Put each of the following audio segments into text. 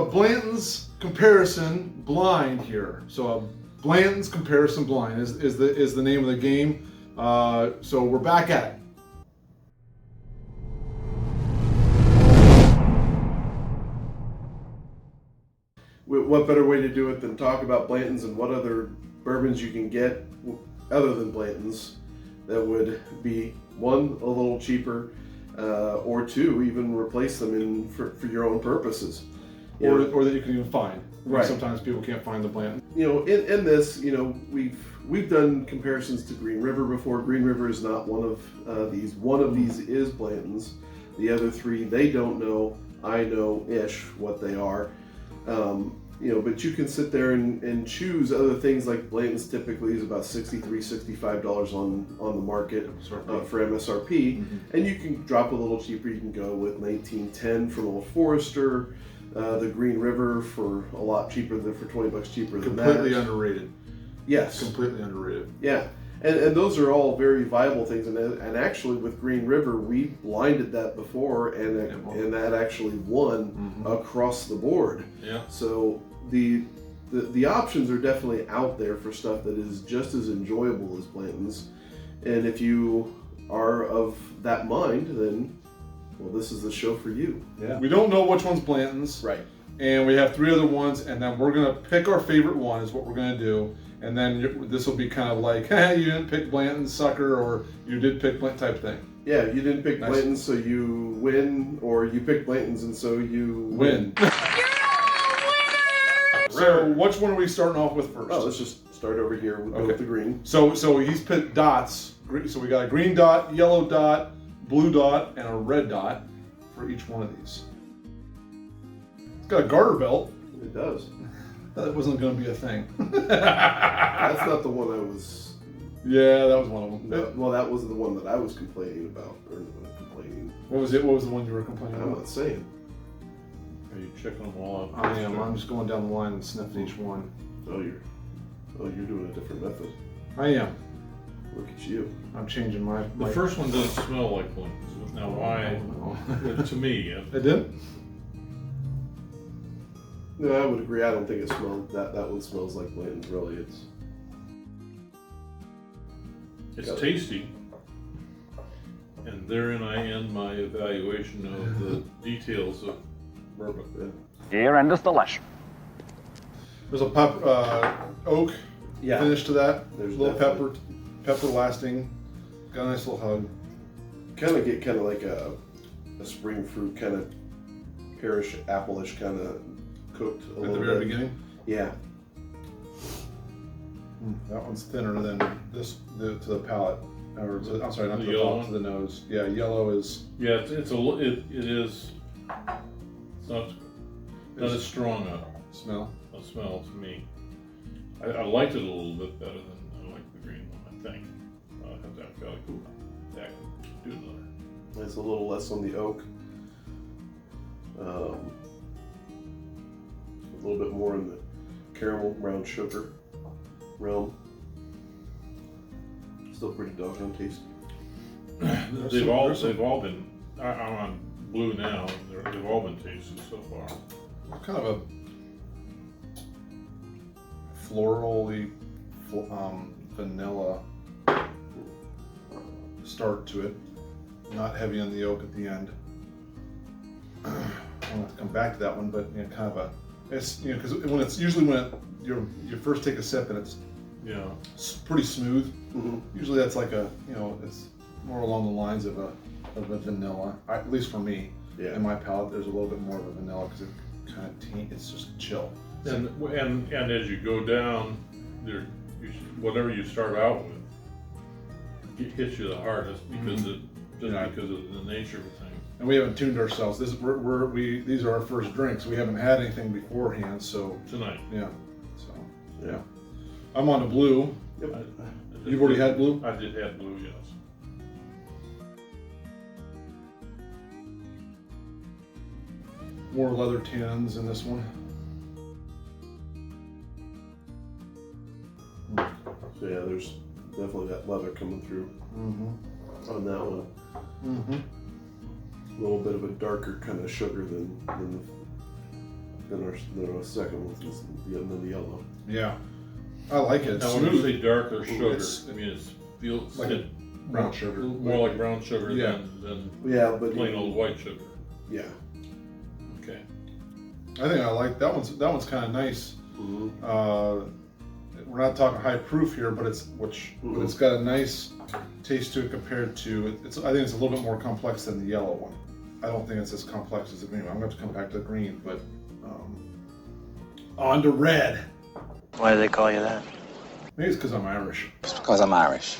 a Blanton's comparison blind here. So a Blanton's comparison blind is the name of the game. So we're back at it. What better way to do it than talk about Blanton's and what other bourbons you can get other than Blanton's that would be, one, a little cheaper, or two, even replace them for your own purposes. Or that you can even find. Right. Sometimes people can't find the Blanton. You know, in this, you know, we've done comparisons to Green River before. Green River is not one of these. One of these is Blanton's. The other three, they don't know. I know-ish what they are. You know, but you can sit there and choose other things. Like Blanton's typically is about $63, $65 on the market for MSRP, and you can drop a little cheaper. You can go with 1910 from Old Forester, the Green River for a lot cheaper than for $20 cheaper than that. Completely underrated. Yes, completely underrated. Yeah, and those are all very viable things. And actually, with Green River, we blinded that before, and that actually won across the board. Yeah. So the options are definitely out there for stuff that is just as enjoyable as Blanton's. And if you are of that mind, then, well, this is the show for you. Yeah. We don't know which one's Blanton's. Right. And we have three other ones, and then we're going to pick our favorite one is what we're going to do. And then this will be kind of like, hey, you didn't pick Blanton's, sucker, or you did pick Blanton type thing. Yeah, you didn't pick Blanton's, so you win, or you picked Blanton's, and so you win. So which one are we starting off with first? Oh, let's just start over here. We'll go with the green. So he's picked dots. So we got a green dot, yellow dot, blue dot, and a red dot for each one of these. It's got a garter belt. It does. That wasn't going to be a thing. That's not the one I was... Yeah, that was one of them. No, well, that was the one that I was complaining about. What was it? What was the one you were complaining about? I'm not saying. Are you checking them all out? I am. I'm just going down the line and sniffing each one. Oh, you're doing a different method. I am. Look at you. I'm changing my... The first one doesn't smell like Blanton's. Now, why? To me, it didn't? No, I would agree. I don't think it smells. That one smells like Blanton's. Really, it's tasty. And therein I end my evaluation of the details of bourbon. Here endeth the lesson. There's a oak finish to that. There's a little pepper lasting. Got a nice little hug. Kind of like a spring fruit, kind of pearish, apple-ish kind of cooked a little bit. At the very beginning? Yeah. That one's thinner than this to the palate. Or I'm sorry, not to the palate, to the nose. Yeah, yellow is. Yeah, it is. It's not as strong a smell to me. I liked it a little bit better than I liked the green one. I think. I feel like that could do another. It's a little less on the oak. A little bit more in the caramel brown sugar realm. Still pretty doggone tasty. They've all been. I'm on blue now. They've all been tasty so far. Kind of a florally, vanilla start to it. Not heavy on the oak at the end. I want to come back to that one, but kind of a. It's because when you first take a sip and it's pretty smooth. Usually that's like it's more along the lines of a vanilla. At least for me, in my palate, there's a little bit more of a vanilla because it kind of it's just chill. And as you go down, whatever you start out with, it hits you the hardest because because of the nature of the thing. And we haven't tuned ourselves. These are our first drinks. We haven't had anything beforehand, so tonight. Yeah. So yeah. I'm on the blue. Yep. You've already had blue? I did have blue, yes. More leather tins in this one. So yeah, there's definitely that leather coming through on that one. A little bit of a darker kind of sugar than Then our second one is the yellow. Yeah, I like it. Now, when you say darker sugar, It's- I mean it feels like a brown sugar. more like brown sugar Yeah. than Yeah, but plain old white sugar. Yeah. Okay. I think I like that one's. That one's kind of nice. Mm-hmm. We're not talking high proof here, but it's but it's got a nice taste to it compared to it's. I think it's a little bit more complex than the yellow one. I don't think it's as complex as the green one. I'm going to have to come back to the green, but on to red. Why do they call you that? Maybe it's because I'm Irish. It's because I'm Irish.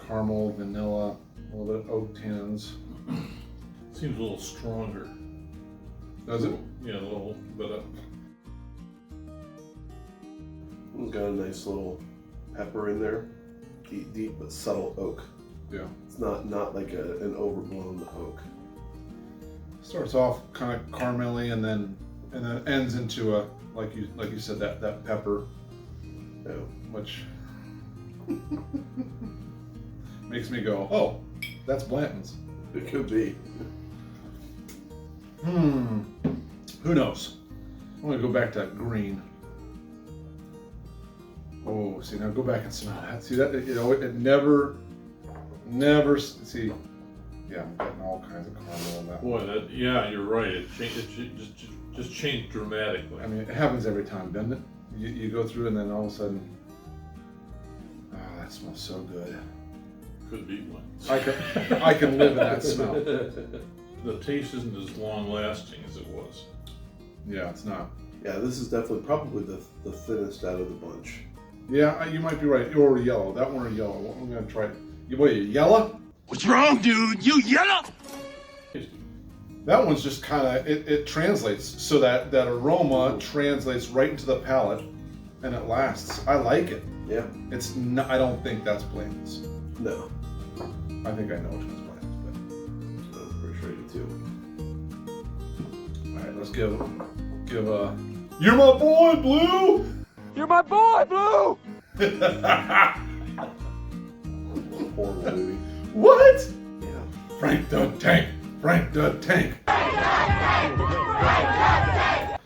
Caramel, vanilla, a little bit of oak tannins. Seems a little stronger. Does it? Yeah, a little bit of. It's got a nice little pepper in there. Deep but subtle oak. Yeah. It's not like an overblown oak. Starts off kind of caramelly and then ends into a like you said that pepper, Yeah. which makes me go, oh, that's Blanton's. It could be. Who knows? I'm gonna go back to that green. Oh, see now go back and smell that. See that it never see. Yeah, I'm getting all kinds of caramel in that. Boy, yeah, you're right. It just changed dramatically. I mean, it happens every time, doesn't it? You go through and then all of a sudden, oh, that smells so good. Could be one. I can live in that smell. The taste isn't as long lasting as it was. Yeah, it's not. Yeah, this is definitely probably the thinnest out of the bunch. Yeah, you might be right. Or yellow. That one or yellow. I'm gonna try it. You yellow? What's wrong, dude? You yellow? That one's just kind of it translates so that aroma translates right into the palate, and it lasts. I like it. Yeah. It's not, I don't think that's Blanton's. No. I think I know which one's Blanton's, I'm pretty sure you too. but all right, let's give you're my boy, Blue. You're my boy, Blue! Horrible movie. What? Yeah. Frank the Tank. Frank the Tank.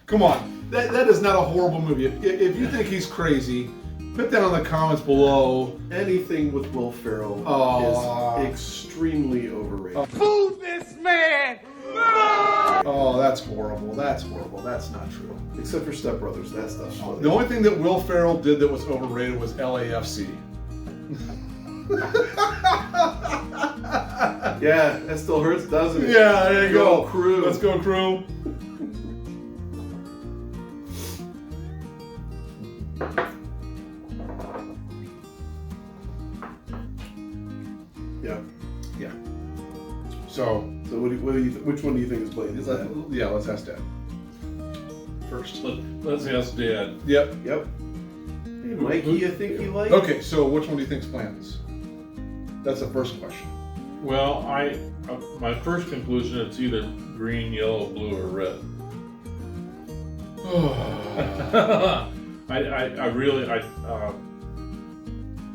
Come on, that is not a horrible movie. If you think he's crazy, put that in the comments below. Anything with Will Ferrell is extremely overrated. Boo this man! Oh, that's horrible. That's horrible. That's not true. Except for Step Brothers, that stuff's funny. The only thing that Will Ferrell did that was overrated was LAFC. Yeah, that still hurts, doesn't it? Yeah, there you go. Crew. Let's go, Crew. Yeah. Yeah. So which one do you think is playing? Is that? yeah, let's ask Dad first. Let's ask Dad. Yep. Yep. Hey, Mikey, you think you like? Okay, so which one do you think's Blanton's? That's the first question. Well, my first conclusion, it's either green, yellow, blue, or red.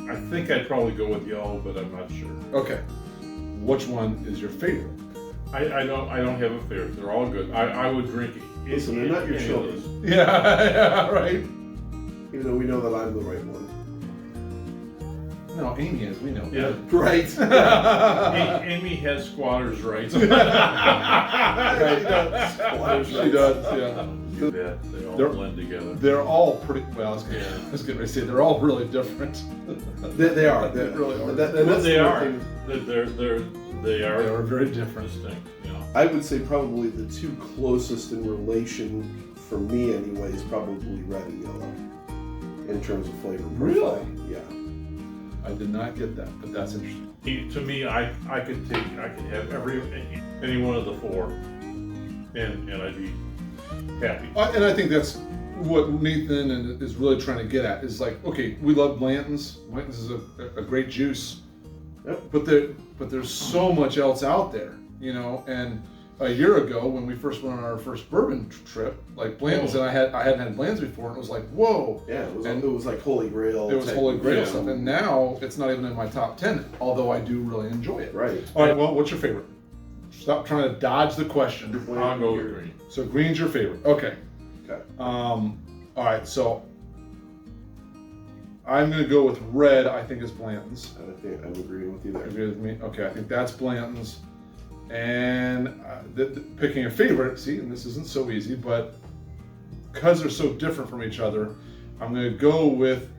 I think I'd probably go with yellow, but I'm not sure. Okay. Which one is your favorite? I don't have a favorite. They're all good. I would drink it. Listen, they're not your any of children. those. Yeah, right. Even though we know that I'm the right one. No, Amy is. We know. Yeah. Right. Amy has squatters' rights. She does. Yeah. Yeah, they all blend together. They're all pretty. Well, I was getting ready to say they're all really different. They are. They really are. That's They the are. thing. They are. They are very different. Distinct. You know. I would say probably the two closest in relation, for me anyway, is probably red and yellow. In terms of flavor profile. Really? Yeah. I did not get that, but that's interesting. To me, I could have any one of the four, and I'd be happy. And I think that's what Nathan is really trying to get at is like, okay, we love Blanton's. Blanton's is a great juice, Yep. but there's so much else out there, you know. And a year ago, when we first went on our first bourbon trip, like Blanton's, and I hadn't had Blanton's before, and it was like, whoa. Yeah, it was like Holy Grail. It was type Holy of Grail thing. stuff, and now it's not even in my top 10, although I do really enjoy it. Right. All right, well, what's your favorite? Stop trying to dodge the question. I'll go with green. So green's your favorite. Okay. Okay. All right. So I'm going to go with red. I think is Blanton's. I think I'm agreeing with you there. Agree with me? Okay. I think that's Blanton's. And picking a favorite. See, and this isn't so easy, but because they're so different from each other, I'm going to go with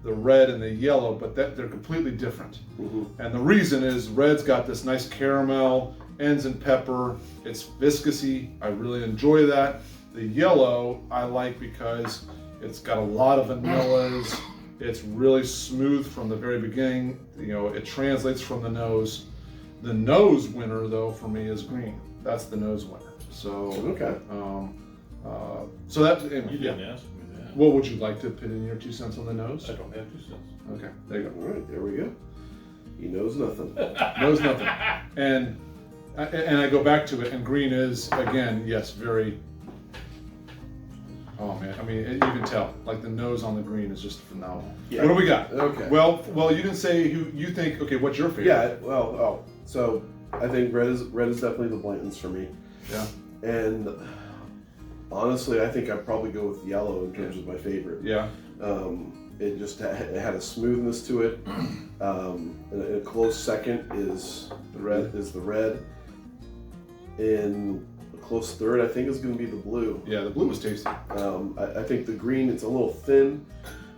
the red and the yellow, but they're completely different. Mm-hmm. And the reason is red's got this nice caramel, ends in pepper. It's viscousy. I really enjoy that. The yellow I like because it's got a lot of vanillas. It's really smooth from the very beginning. You know, it translates from the nose. The nose winner though for me is green. That's the nose winner. So Okay. So that You didn't ask me that. What would you like to put in your 2 cents on the nose? I don't have 2 cents. Okay, there you All right, there we go. He knows nothing. go. Knows nothing. And I go back to it, and green is again, yes, very. Oh man, I mean, you can tell. Like the nose on the green is just phenomenal. Yeah. What do we got? Okay. Well, you didn't say who you think. Okay, what's your favorite? Yeah. Well. So I think red is definitely the Blantons for me. Yeah. And honestly, I think I'd probably go with yellow in terms of my favorite. Yeah. It just it had a smoothness to it. And a close second is the red. In a close third, I think is going to be the blue. Yeah, the blue was tasty. I think the green, it's a little thin.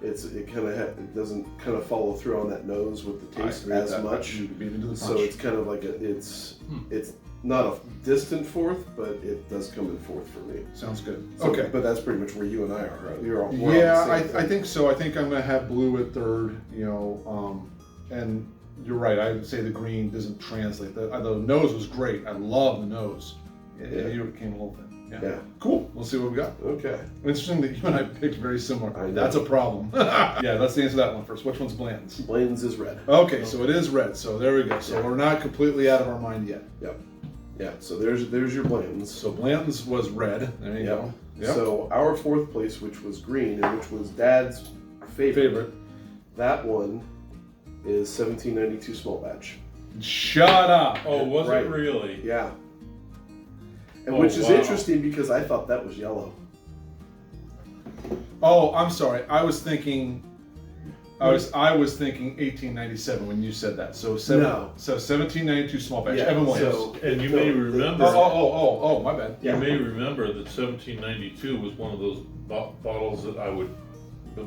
It doesn't kind of follow through on that nose with the taste agree with as that. much. You beat into the So punch. it's kind of like it's not a distant fourth, but it does come in fourth for me. Sounds good. So, Okay. but that's pretty much where you and I are. Right? We're on Yeah, the same I thing. think so. I think I'm gonna have blue at third. You know, and you're right. I would say the green doesn't translate. The nose was great. I love the nose. Yeah. You came a little thin. Yeah. Cool. We'll see what we got. Okay. Interesting that you and I picked very similar. I know. That's a problem. Yeah, let's answer that one first. Which one's Blanton's? Blanton's is red. Okay, so it is red. So there we go. So Yeah. we're not completely out of our mind yet. Yep. Yeah. So there's your Blanton's. So Blanton's was red. There you go. Yep. So our fourth place, which was green, and which was Dad's favorite. That one is 1792 small batch. Shut up. Oh, was Right. it really? Yeah. And Oh, which is wow. interesting because I thought that was yellow. Oh, I'm sorry. I was thinking 1897 when you said that. So No. 1792 small batch. Yeah, Evan Williams. so- And you may remember. Oh, my bad. You may remember that 1792 was one of those bottles that I would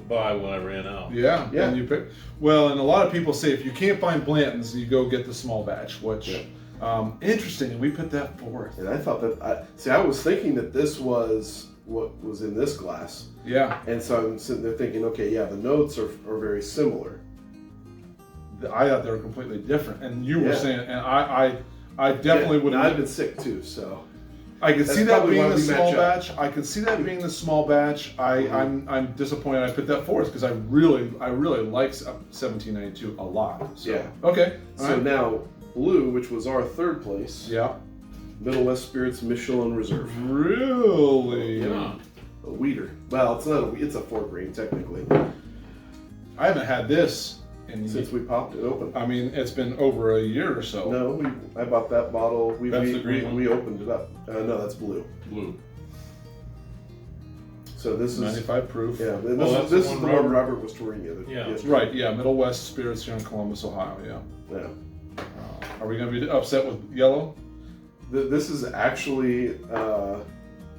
buy when I ran out. Yeah, Yeah. And you pick. Well, and a lot of people say if you can't find Blanton's, you go get the small batch. Which, interesting. And we put that fourth. And I thought that I was thinking that this was what was in this glass. Yeah, And so I'm sitting there thinking, okay, yeah, the notes are very similar. I thought they were completely different. And you were Yeah. saying, and I definitely would. I've been sick too, so I could That's see that probably being why the we small match up. batch. I could see that being the small batch. I'm disappointed I put that fourth because I really like 1792 a lot. So, Yeah. Okay. all So right. now blue, which was our third place, Yeah. Middle West Spirits Michelin Reserve, Really? Yeah. a weeder. Well, it's not it's a 4 grain technically. I haven't had this in. Since we popped it open. I mean, it's been over a year or so. No, I bought that bottle. That's the green one? We opened it up. No, that's blue. Blue. So this is 95 proof. yeah. This, that's is, the this is one the one Robert- Robert was touring the other Yeah. yesterday. Right. Yeah. Middle West Spirits here in Columbus, Ohio. Yeah. Yeah. Are we going to be upset with yellow? This is actually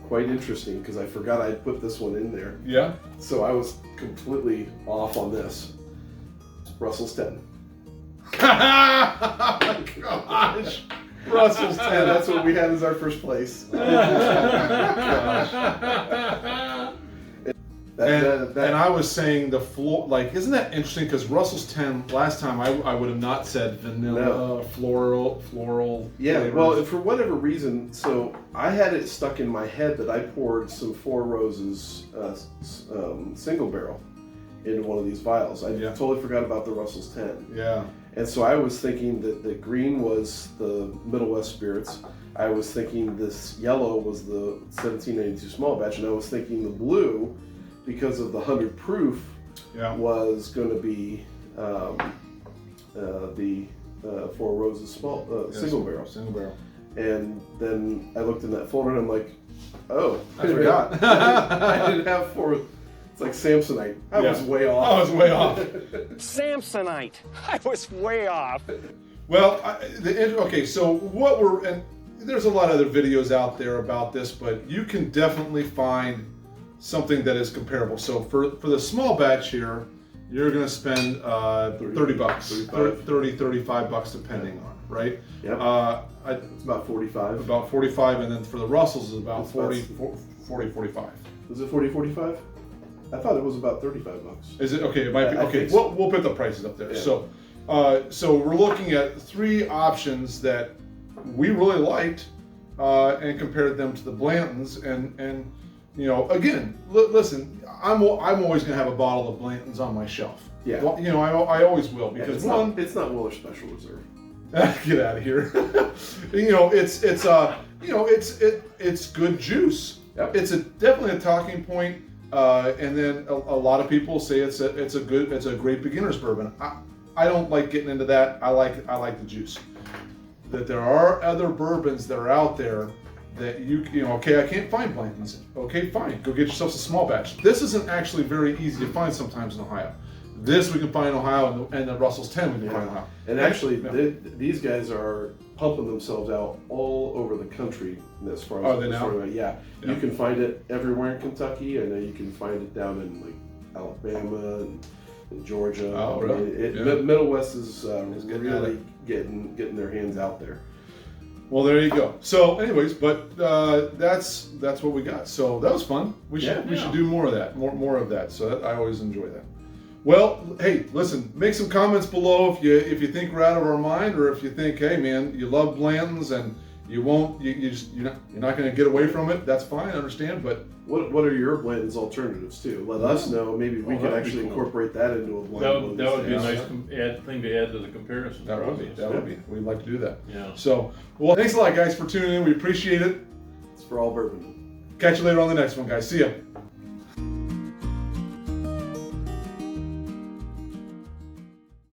quite interesting because I forgot I'd put this one in there. Yeah. So I was completely off on this. Russell's 10. Gosh. Russell's 10. And that's what we had as our first place. And I was saying the floor, like, isn't that interesting? Because Russell's 10, last time I would have not said vanilla, floral. yeah, flavors. well, for whatever reason, so I had it stuck in my head that I poured some Four Roses single barrel into one of these vials. I Yeah. totally forgot about the Russell's 10. Yeah. And so I was thinking that the green was the Middle West Spirits. I was thinking this yellow was the 1792 small batch, and I was thinking the blue, because of the 100 proof, Yeah. was going to be the Four Roses small single barrel. Single barrel. And then I looked in that folder and I'm like, oh, I forgot. I didn't have 4. It's like Samsonite. I was way off. I was way off. Samsonite. I was way off. Well, okay, so what and there's a lot of other videos out there about this, but you can definitely find something that is comparable. So for the small batch here, you're going to spend $30 bucks, 35 bucks depending on it, right? Yep. It's about 45. About 45, and then for the Russells is about It's 40, about 45. Was it 40, 45? I thought it was about 35 bucks. Is it? Okay, it might be. I Okay, think so. we'll put the prices up there. Yeah. So we're looking at 3 options that we really liked and compared them to the Blantons, and you know, again, listen, I'm always going to have a bottle of Blantons on my shelf. Yeah. Well, you know, I always will, because it's not Willis Special Reserve. get out of here. You know, it's good juice. Yep. It's definitely a talking point. And then a lot of people say it's a great beginner's bourbon. I don't like getting into that. I like the juice. That there are other bourbons that are out there that you know, okay, I can't find Blantons. Okay, fine, go get yourself a small batch. This isn't actually very easy to find sometimes in Ohio. This we can find in Ohio, and the Russell's 10 we can find in Ohio. And actually, these guys are pumping themselves out all over the country as far as. Are they now? Yeah. You can find it everywhere in Kentucky. I know you can find it down in like Alabama and Georgia. Oh, really? Middle West is getting really getting their hands out there. Well, there you go. So, anyways, but that's what we got. So that was fun. We should do more of that. More of that. So I always enjoy that. Well, hey, listen, make some comments below if you think we're out of our mind, or if you think, hey man, you love Blantons and you're not going to get away from it. That's fine, I understand. But what are your Blanton's alternatives too? Let us know. Maybe we can actually incorporate that into a blend. That would be a nice thing to add to the comparison. that would be. We'd like to do that. Yeah. So, well, thanks a lot, guys, for tuning in. We appreciate it. It's for all bourbon. Catch you later on the next one, guys. See ya.